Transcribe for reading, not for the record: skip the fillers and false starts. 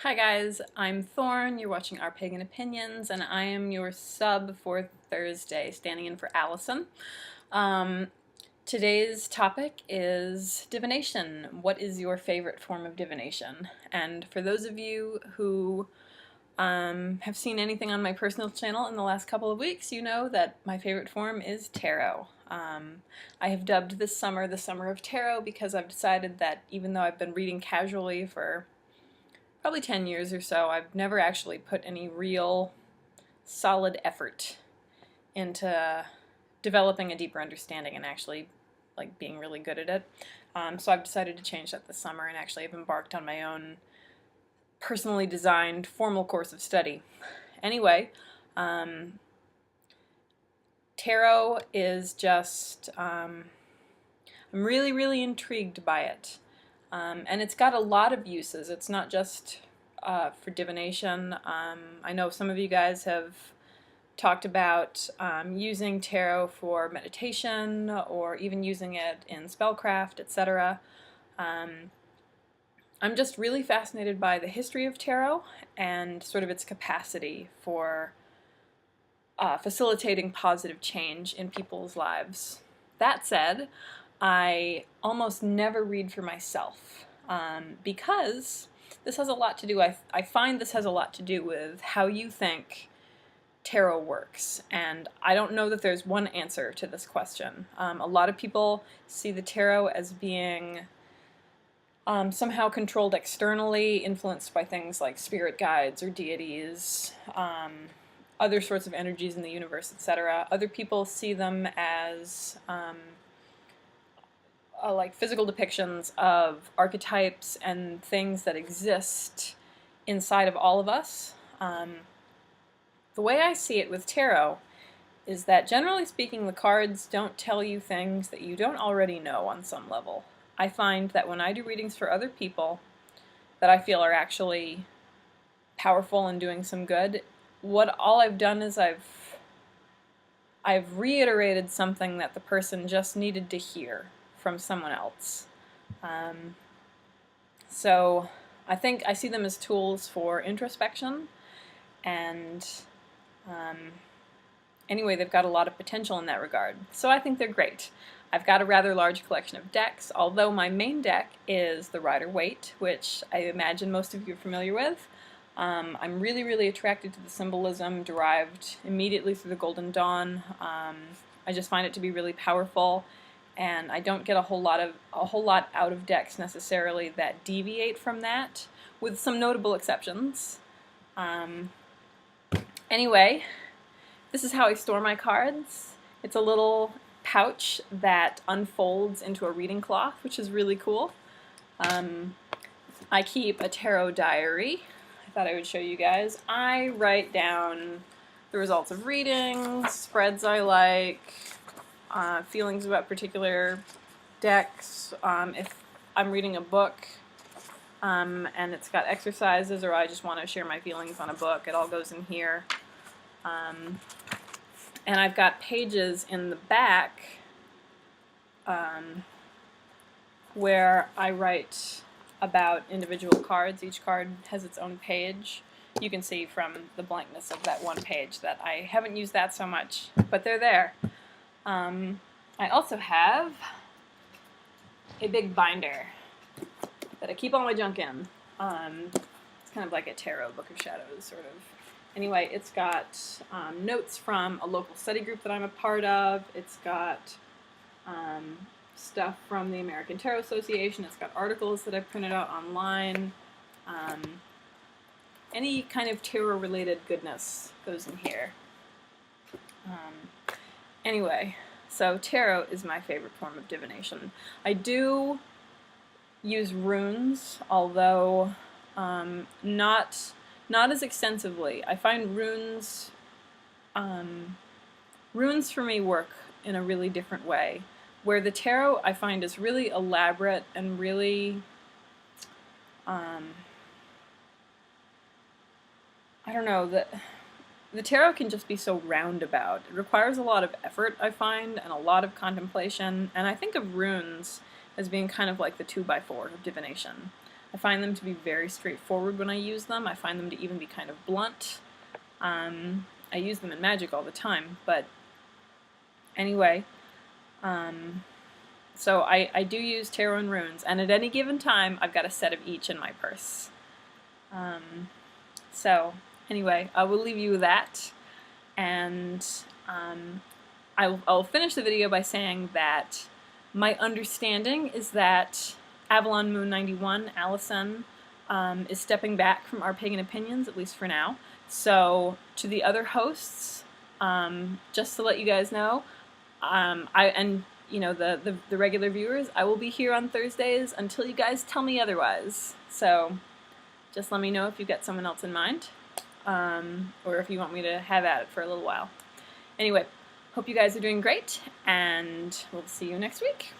Hi guys, I'm Thorn, you're watching Our Pagan Opinions, and I am your sub for Thursday, standing in for Allison. Um, Today's topic is divination. What is your favorite form of divination? And for those of you who have seen anything on my personal channel in the last couple of weeks, you know that my favorite form is tarot. I have dubbed this summer the Summer of Tarot because I've decided that even though I've been reading casually for probably 10 years or so, I've never actually put any real solid effort into developing a deeper understanding and actually being really good at it. So I've decided to change that this summer and actually have embarked on my own personally designed formal course of study. Anyway, tarot is just, I'm really intrigued by it. And it's got a lot of uses. It's not just for divination. I know some of you guys have talked about using tarot for meditation or even using it in spellcraft, etc. I'm just really fascinated by the history of tarot and sort of its capacity for facilitating positive change in people's lives. That said, I almost never read for myself because this has a lot to do, I find this has a lot to do with how you think tarot works, and I don't know that there's one answer to this question. A lot of people see the tarot as being somehow controlled externally, influenced by things like spirit guides or deities, other sorts of energies in the universe, etc. Other people see them as like physical depictions of archetypes and things that exist inside of all of us. The way I see it with tarot is that, generally speaking, the cards don't tell you things that you don't already know on some level. I find that when I do readings for other people that I feel are actually powerful and doing some good, all I've done is I've reiterated something that the person just needed to hear from someone else. So I think I see them as tools for introspection, and anyway, they've got a lot of potential in that regard. So I think they're great. I've got a rather large collection of decks, although my main deck is the Rider-Waite, which I imagine most of you are familiar with. I'm really attracted to the symbolism derived immediately through the Golden Dawn. I just find it to be really powerful, and I don't get a whole lot out of decks necessarily that deviate from that, with some notable exceptions. Anyway, this is how I store my cards. It's a little pouch that unfolds into a reading cloth, which is really cool. I keep a tarot diary. I thought I would show you guys. I write down the results of readings, spreads I like, feelings about particular decks. If I'm reading a book and it's got exercises, or I just want to share my feelings on a book, it all goes in here. And I've got pages in the back where I write about individual cards. Each card has its own page. You can see from the blankness of that one page that I haven't used that so much, but they're there. I also have a big binder that I keep all my junk in. It's kind of like a tarot book of shadows, sort of. Anyway, it's got notes from a local study group that I'm a part of. It's got stuff from the American Tarot Association. It's got articles that I've printed out online. Any kind of tarot-related goodness goes in here. Anyway, so tarot is my favorite form of divination. I do use runes, although not as extensively. I find runes for me work in a really different way, where the tarot I find is really elaborate and really, I don't know, the tarot can just be so roundabout. It requires a lot of effort, I find, and a lot of contemplation, and I think of runes as being kind of like the 2x4 of divination. I find them to be very straightforward when I use them. I find them to even be kind of blunt. I use them in magic all the time, but anyway, so I do use tarot and runes, and at any given time I've got a set of each in my purse. So anyway, I will leave you with that, and I'll finish the video by saying that my understanding is that Avalon Moon 91, Allison, is stepping back from Our Pagan Opinions, at least for now. So to the other hosts, just to let you guys know, the regular viewers, I will be here on Thursdays until you guys tell me otherwise. So just let me know if you've got someone else in mind, or if you want me to have at it for a little while. Anyway, hope you guys are doing great, and we'll see you next week.